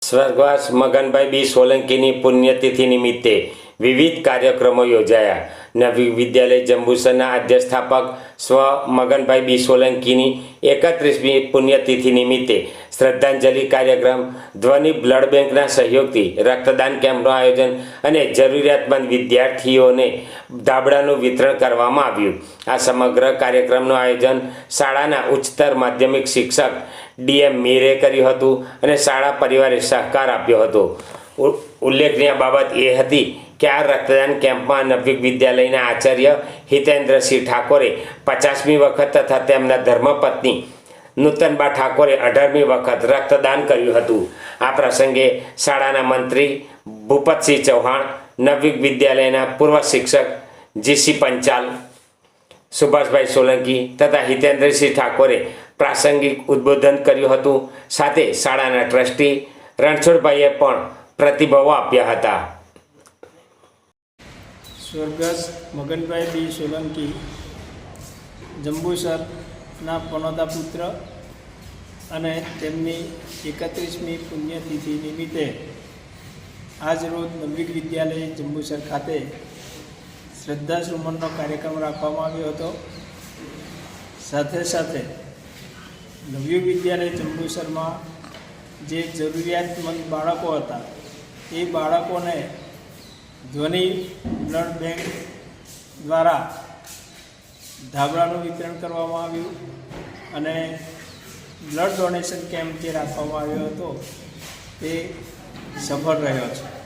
સ્વર્ગવાસ મગનભાઈ બી સોલંકીની પુણ્યતિથિ નિમિત્તે વિવિધ કાર્યક્રમો યોજાયા. નવી વિદ્યાલય જંબુસરના અધ્યક્ષસ્થાપક સ્વ મગનભાઈ બી સોલંકીની 31મી પુણ્યતિથિ નિમિત્તે શ્રદ્ધાંજલિ કાર્યક્રમ, ધ્વનિ બ્લડ બેંકના સહયોગથી રક્તદાન કેમ્પનું આયોજન અને જરૂરિયાતમંદ વિદ્યાર્થીઓને ધાબળાનું વિતરણ કરવામાં આવ્યું. આ સમગ્ર કાર્યક્રમનું આયોજન શાળાના ઉચ્ચતર માધ્યમિક શિક્ષક DM મીરે કર્યું હતું અને શાળા પરિવારે સહકાર આપ્યો હતો. ઉલ્લેખનીય બાબત એ હતી કે આ રક્તદાન કેમ્પમાં નવી વિદ્યાલયના આચાર્ય હિતેન્દ્રસિંહ ઠાકોરે 50મી વખત તથા તેમના ધર્મપત્ની નૂતનબા ઠાકોરે 18મી વખત રક્તદાન કર્યું હતું. આ પ્રસંગે શાળાના મંત્રી ભૂપતસિંહ ચૌહાણ, નવી વિદ્યાલયના પૂર્વ શિક્ષક GC પંચાલ, સુભાષભાઈ સોલંકી તથા હિતેન્દ્રસિંહ ઠાકોરે પ્રાસંગિક ઉદ્બોધન કર્યું હતું. સાથે શાળાના ટ્રસ્ટી રણછોડભાઈએ પણ પ્રતિભાવો આપ્યા હતા. સ્વર્ગસ્થ મગનભાઈ બી સોલંકી જંબુસરના પનોતા પુત્ર અને તેમની 31મી પુણ્યતિથિ નિમિત્તે આજરોજ નવી વિદ્યાલય જંબુસર ખાતે શ્રદ્ધાસુમનનો કાર્યક્રમ રાખવામાં આવ્યો હતો. સાથે સાથે નવી વિદ્યાલય જંબુસરમાં જે જરૂરિયાતમંદ બાળકો હતા એ બાળકોને ધ્વનિ બ્લડ બેંક દ્વારા ધાબળાનું વિતરણ કરવામાં આવ્યું અને બ્લડ ડોનેશન કેમ્પ જે રાખવામાં આવ્યો હતો તે સફળ રહ્યો છે.